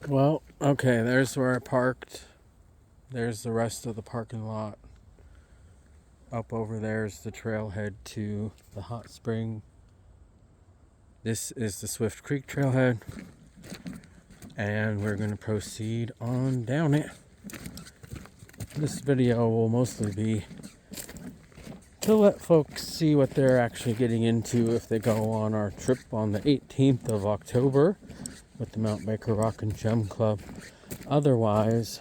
Well, okay, there's where I parked. There's the rest of the parking lot. Up over there is the trailhead to the hot spring. This is the Swift Creek trailhead. And we're going to proceed on down it. This video will mostly be to let folks see what they're actually getting into if they go on our trip on the 18th of October with the Mount Baker Rock and Gem Club. Otherwise,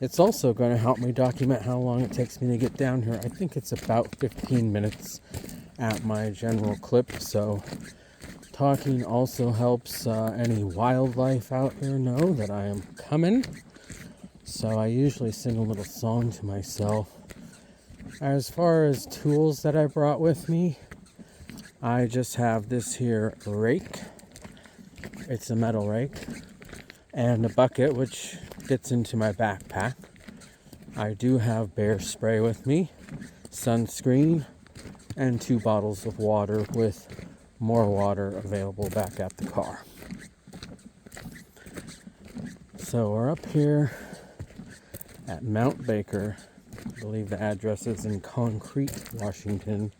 it's also going to help me document how long it takes me to get down here. I think it's about 15 minutes at my general clip, so talking also helps any wildlife out here know that I am coming. So I usually sing a little song to myself. As far as tools that I brought with me, I just have this here rake. It's a metal rake. And a bucket, which fits into my backpack. I do have bear spray with me, sunscreen, and 2 bottles of water with more water available back at the car. So we're up here at Mount Baker. I believe the address is in Concrete, Washington.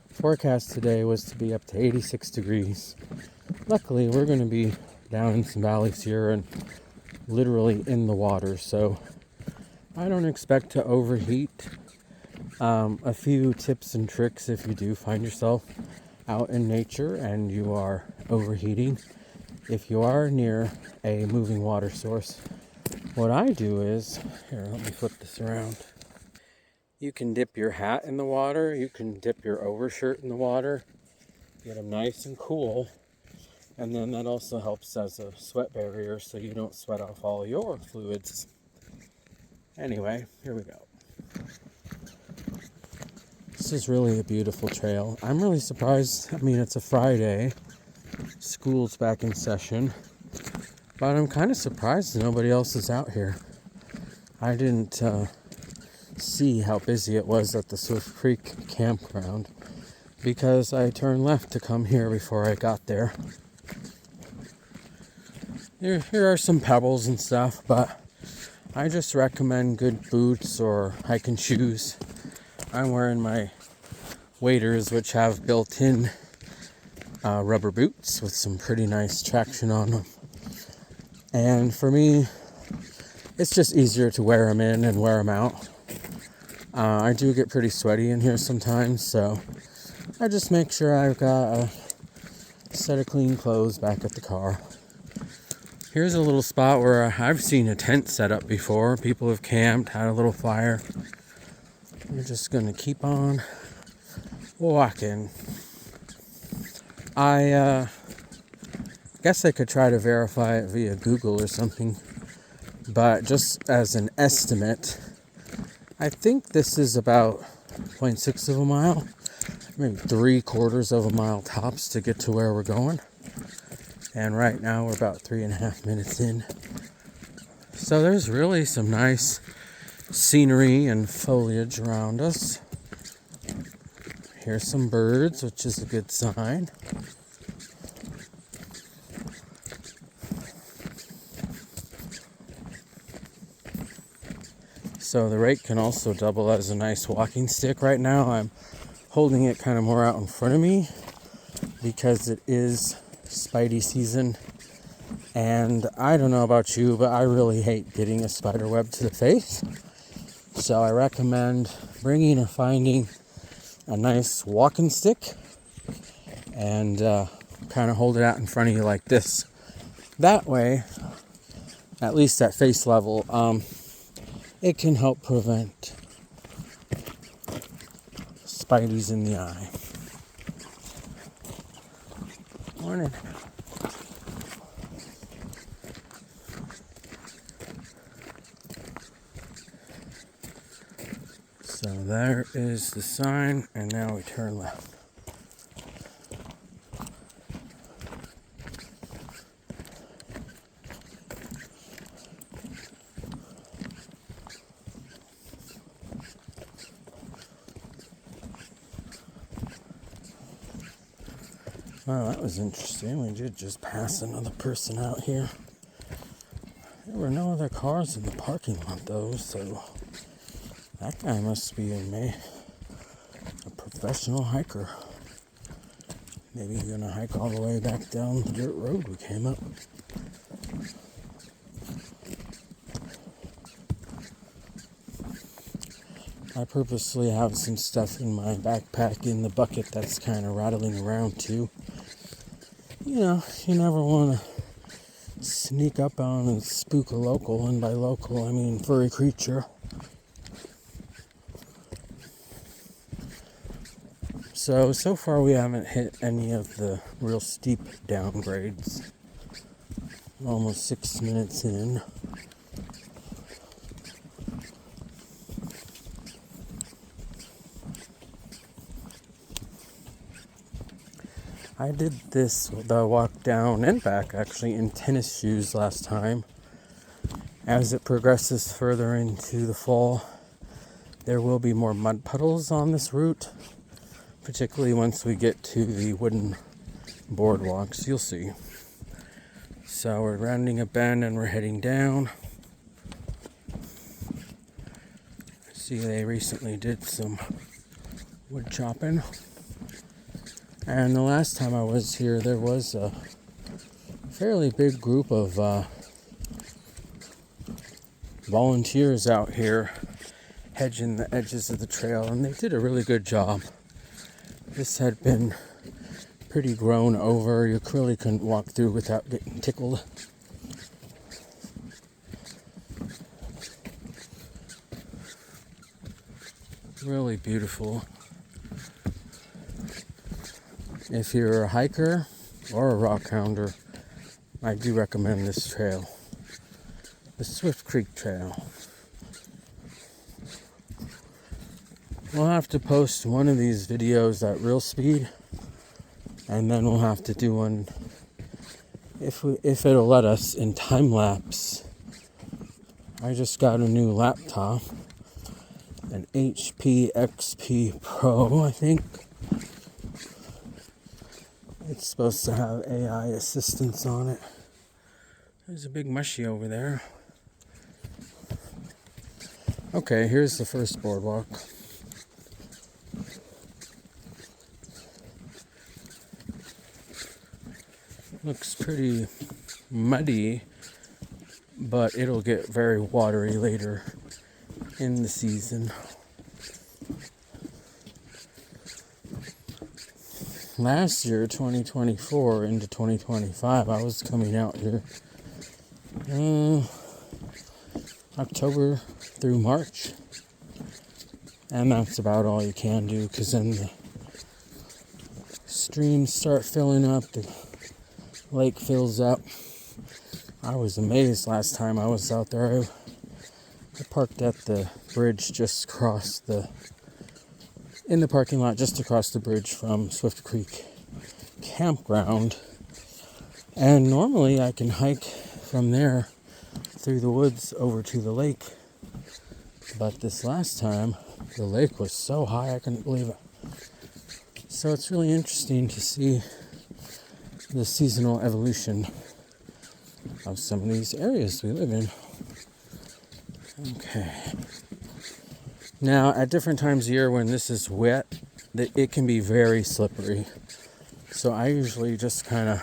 Forecast today was to be up to 86 degrees. Luckily, we're going to be down in some valleys here and literally in the water, so I don't expect to overheat. A few tips and tricks if you do find yourself out in nature and you are overheating. If you are near a moving water source, what I do is, here, let me flip this around. You can dip your hat in the water, you can dip your overshirt in the water, get them nice and cool, and then that also helps as a sweat barrier so you don't sweat off all your fluids. Anyway, here we go. This is really a beautiful trail. I'm really surprised. I mean, it's a Friday. School's back in session. But I'm kind of surprised nobody else is out here. I didn't see how busy it was at the Swift Creek campground because I turned left to come here before I got there. Here are some pebbles and stuff, but I just recommend good boots or hiking shoes. I'm wearing my waders, which have built-in rubber boots with some pretty nice traction on them. And for me, it's just easier to wear them in and wear them out. I do get pretty sweaty in here sometimes, so I just make sure I've got a set of clean clothes back at the car. Here's a little spot where I've seen a tent set up before. People have camped, had a little fire. We're just going to keep on walking. I guess I could try to verify it via Google or something, but just as an estimate, I think this is about 0.6 of a mile, maybe 3/4 of a mile tops to get to where we're going. And right now we're about 3.5 minutes in. So there's really some nice scenery and foliage around us. Here's some birds, which is a good sign. So the rake can also double as a nice walking stick. Right now I'm holding it kind of more out in front of me because it is spidey season. And I don't know about you, but I really hate getting a spider web to the face. So I recommend bringing or finding a nice walking stick and kind of hold it out in front of you like this. That way, at least at face level, it can help prevent spideys in the eye. Morning. So there is the sign, and now we turn left. Well, that was interesting. We did just pass another person out here. There were no other cars in the parking lot though, so that guy must be a professional hiker. Maybe he's gonna hike all the way back down the dirt road we came up. I purposely have some stuff in my backpack in the bucket that's kind of rattling around too. You know, you never want to sneak up on and spook a local, and by local I mean furry creature. So far we haven't hit any of the real steep downgrades. Almost 6 minutes in. I did the walk down and back actually in tennis shoes last time. As it progresses further into the fall, there will be more mud puddles on this route, particularly once we get to the wooden boardwalks. You'll see. So we're rounding a bend and we're heading down. See, they recently did some wood chopping. And the last time I was here, there was a fairly big group of volunteers out here hedging the edges of the trail, and they did a really good job. This had been pretty grown over. You really couldn't walk through without getting tickled. Really beautiful. If you're a hiker or a rock hounder, I do recommend this trail, the Swift Creek Trail. We'll have to post one of these videos at real speed, and then we'll have to do one, if it'll let us, in time lapse. I just got a new laptop, an HP XP Pro, I think. It's supposed to have AI assistance on it. There's a big mushy over there. Okay, here's the first boardwalk. Looks pretty muddy, but it'll get very watery later in the season. Last year, 2024 into 2025, I was coming out here October through March, and that's about all you can do, because then the streams start filling up, the lake fills up. I was amazed last time I was out there. I parked at the bridge just across in the parking lot just across the bridge from Swift Creek Campground. And normally I can hike from there through the woods over to the lake. But this last time, the lake was so high I couldn't believe it. So it's really interesting to see the seasonal evolution of some of these areas we live in. Okay. Now, at different times of year when this is wet, it can be very slippery. So I usually just kind of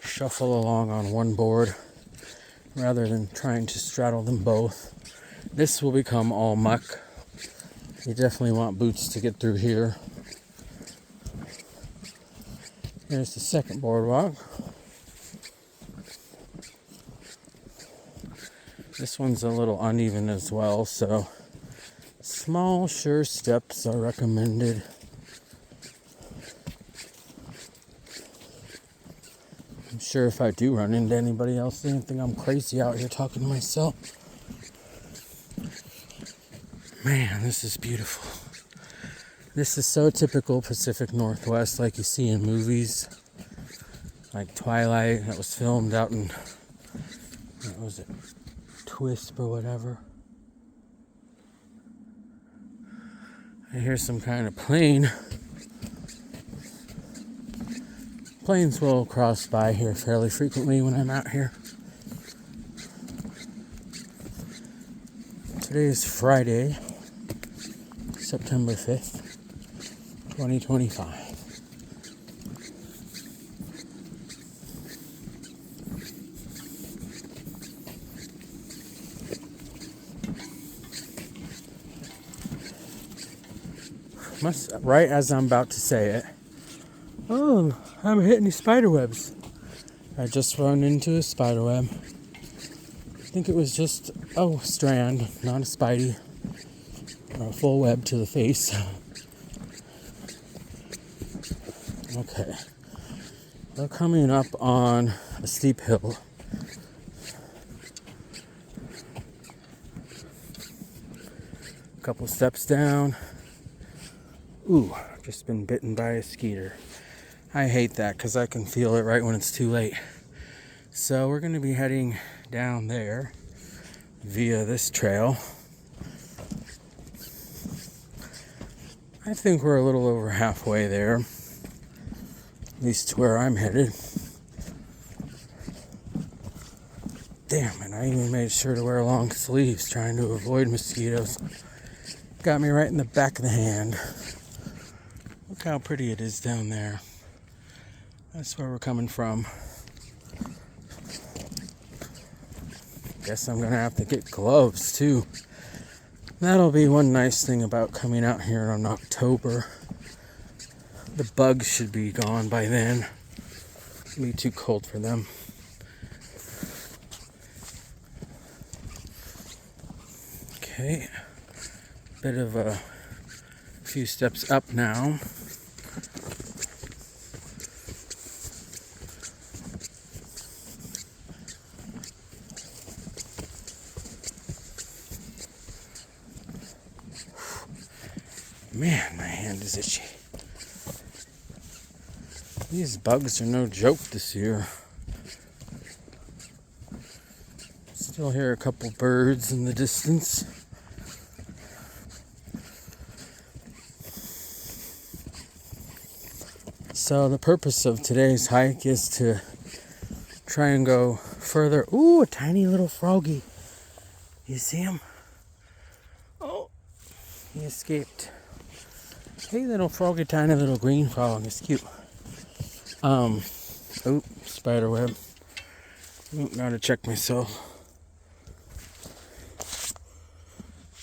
shuffle along on one board rather than trying to straddle them both. This will become all muck. You definitely want boots to get through here. Here's the second boardwalk. This one's a little uneven as well, so small, sure steps are recommended. I'm sure if I do run into anybody else, they think I'm crazy out here talking to myself. Man, this is beautiful. This is so typical Pacific Northwest, like you see in movies, like Twilight, that was filmed out in, what was it, Twisp or whatever. I hear some kind of plane. Planes will cross by here fairly frequently when I'm out here. Today is Friday, September 5th, 2025. Right as I'm about to say it, oh, I'm hitting spider webs. I just run into a spider web. I think it was just a strand, not a spidey, or a full web to the face. Okay, we're coming up on a steep hill. A couple steps down. Ooh, just been bitten by a skeeter. I hate that because I can feel it right when it's too late. So we're going to be heading down there via this trail. I think we're a little over halfway there, at least to where I'm headed. Damn it, I even made sure to wear long sleeves trying to avoid mosquitoes. Got me right in the back of the hand. Look how pretty it is down there. That's where we're coming from. Guess I'm gonna have to get gloves too. That'll be one nice thing about coming out here in October. The bugs should be gone by then. It'll be too cold for them. Okay, bit of a few steps up now. Man, my hand is itchy. These bugs are no joke this year. Still hear a couple birds in the distance. So the purpose of today's hike is to try and go further. Ooh, a tiny little froggy. You see him? Oh, he escaped. Hey, little froggy, tiny little green frog. It's cute. Oh, spider web. Gotta check myself.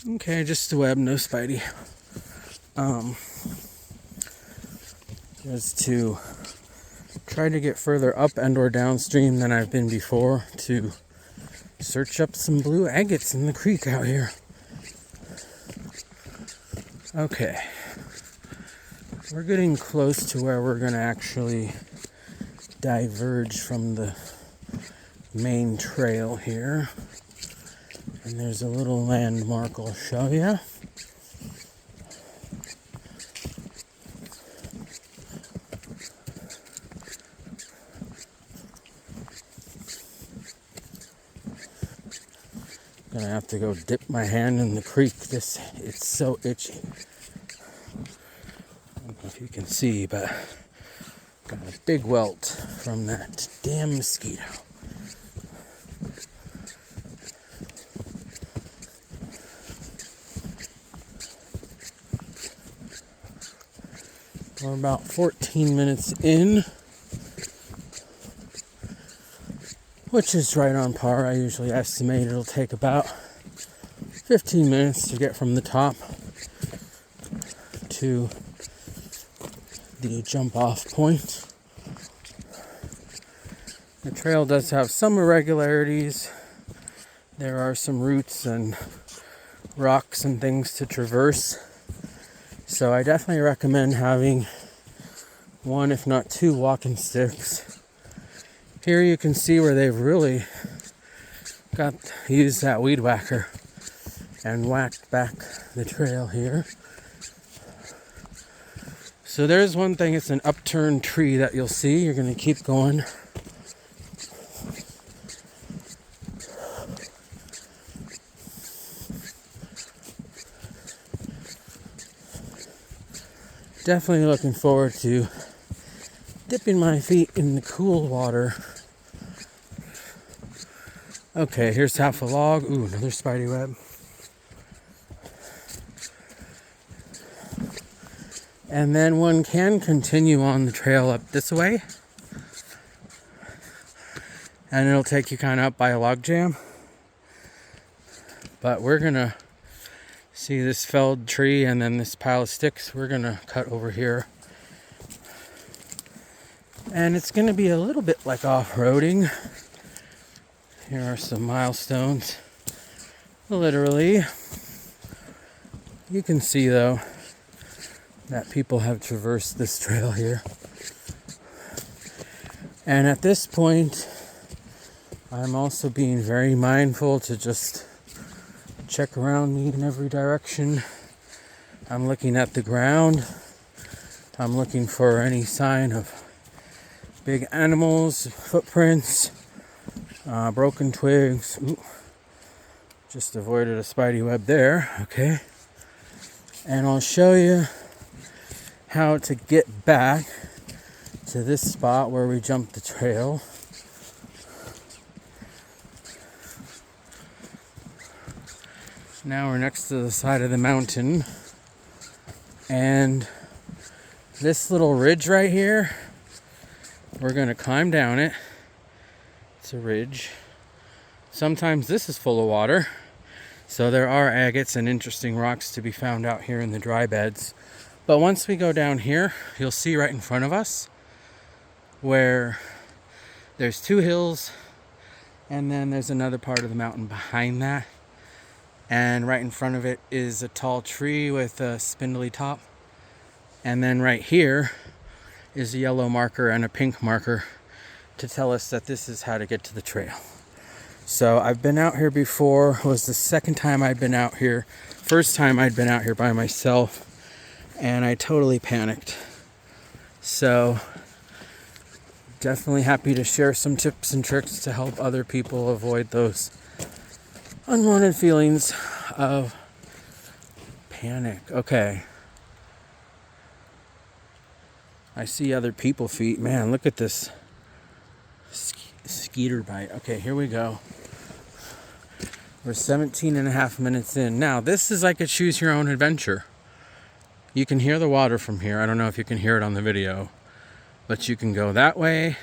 Okay, just a web, no spidey. Is to try to get further up and or downstream than I've been before to search up some blue agates in the creek out here. Okay. We're getting close to where we're going to actually diverge from the main trail here. And there's a little landmark I'll show you. Gonna have to go dip my hand in the creek. It's so itchy. I don't know if you can see, but got a big welt from that damn mosquito. We're about 14 minutes in, which is right on par. I usually estimate it'll take about 15 minutes to get from the top to the jump off point. The trail does have some irregularities. There are some roots and rocks and things to traverse. So I definitely recommend having one, if not two, walking sticks. Here you can see where they've really used that weed whacker and whacked back the trail here. So there's one thing, it's an upturned tree that you'll see. You're going to keep going. Definitely looking forward to dipping my feet in the cool water. Okay, here's half a log. Ooh, another spidey web. And then one can continue on the trail up this way. And it'll take you kind of up by a log jam. But we're going to see this felled tree and then this pile of sticks. We're going to cut over here. And it's going to be a little bit like off-roading. Here are some milestones. Literally. You can see, though, that people have traversed this trail here. And at this point, I'm also being very mindful to just check around me in every direction. I'm looking at the ground. I'm looking for any sign of big animals, footprints, broken twigs. Ooh, just avoided a spidey web there. Okay. And I'll show you how to get back to this spot where we jumped the trail. Now we're next to the side of the mountain, and this little ridge right here, we're going to climb down it. It's a ridge. Sometimes this is full of water, so there are agates and interesting rocks to be found out here in the dry beds. But once we go down here, you'll see right in front of us where there's two hills, and then there's another part of the mountain behind that. And right in front of it is a tall tree with a spindly top. And then right here is a yellow marker and a pink marker to tell us that this is how to get to the trail. So I've been out here before. It was the second time I'd been out here. First time I'd been out here by myself. And I totally panicked. So definitely happy to share some tips and tricks to help other people avoid those unwanted feelings of panic. Okay. I see other people feet. Man, look at this skeeter bite. Okay, here we go. We're 17 and a half minutes in. Now, this is like a choose your own adventure. You can hear the water from here. I don't know if you can hear it on the video, but you can go that way.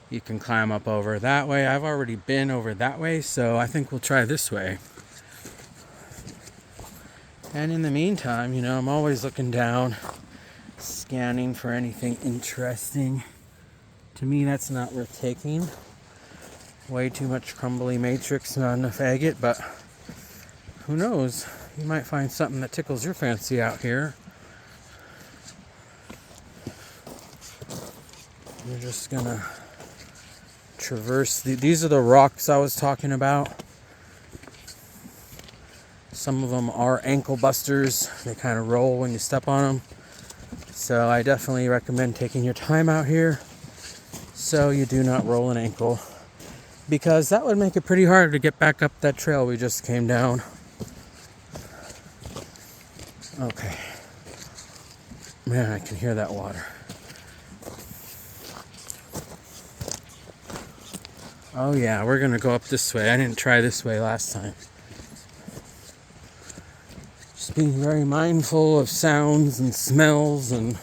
You can climb up over that way. I've already been over that way, so I think we'll try this way. And in the meantime, you know, I'm always looking down, scanning for anything interesting. To me, that's not worth taking. Way too much crumbly matrix, not enough agate, but who knows? You might find something that tickles your fancy out here. We're just gonna traverse. These are the rocks I was talking about. Some of them are ankle busters. They kind of roll when you step on them. So I definitely recommend taking your time out here so you do not roll an ankle, because that would make it pretty hard to get back up that trail we just came down. Okay. Man, I can hear that water. Oh yeah, we're gonna go up this way. I didn't try this way last time. Just being very mindful of sounds and smells, and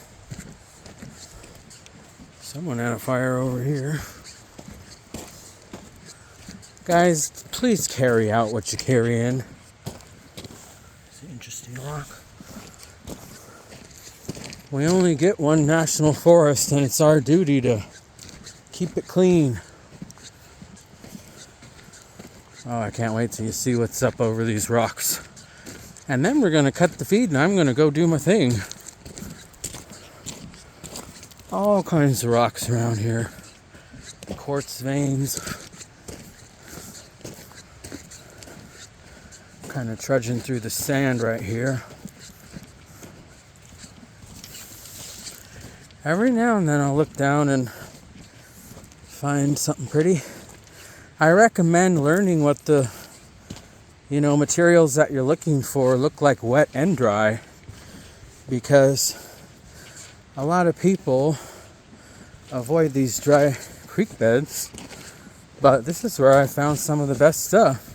someone had a fire over here. Guys, please carry out what you carry in. It's an interesting rock. We only get one national forest, and it's our duty to keep it clean. Oh, I can't wait till you see what's up over these rocks. And then we're going to cut the feed, and I'm going to go do my thing. All kinds of rocks around here. Quartz veins. Kind of trudging through the sand right here. Every now and then I'll look down and find something pretty. I recommend learning what the, materials that you're looking for look like wet and dry, because a lot of people avoid these dry creek beds, but this is where I found some of the best stuff,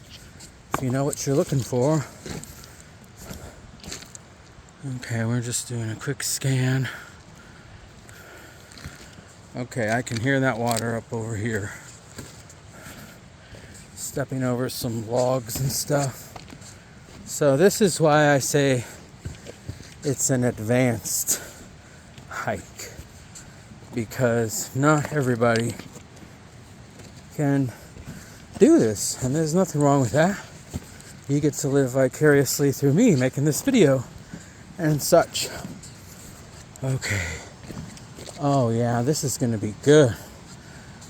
if you know what you're looking for. Okay, we're just doing a quick scan. Okay, I can hear that water up over here. Stepping over some logs and stuff. So this is why I say it's an advanced hike, because not everybody can do this, and there's nothing wrong with that. You get to live vicariously through me making this video and such. Okay. Oh yeah, this is gonna be good.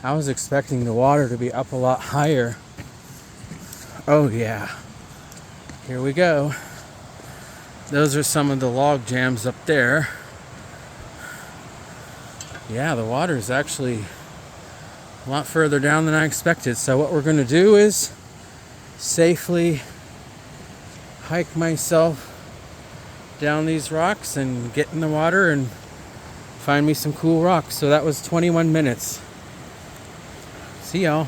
I was expecting the water to be up a lot higher. Oh yeah. Here we go. Those are some of the log jams up there. Yeah, the water is actually a lot further down than I expected. So what we're gonna do is safely hike myself down these rocks and get in the water and find me some cool rocks. So that was 21 minutes. See y'all.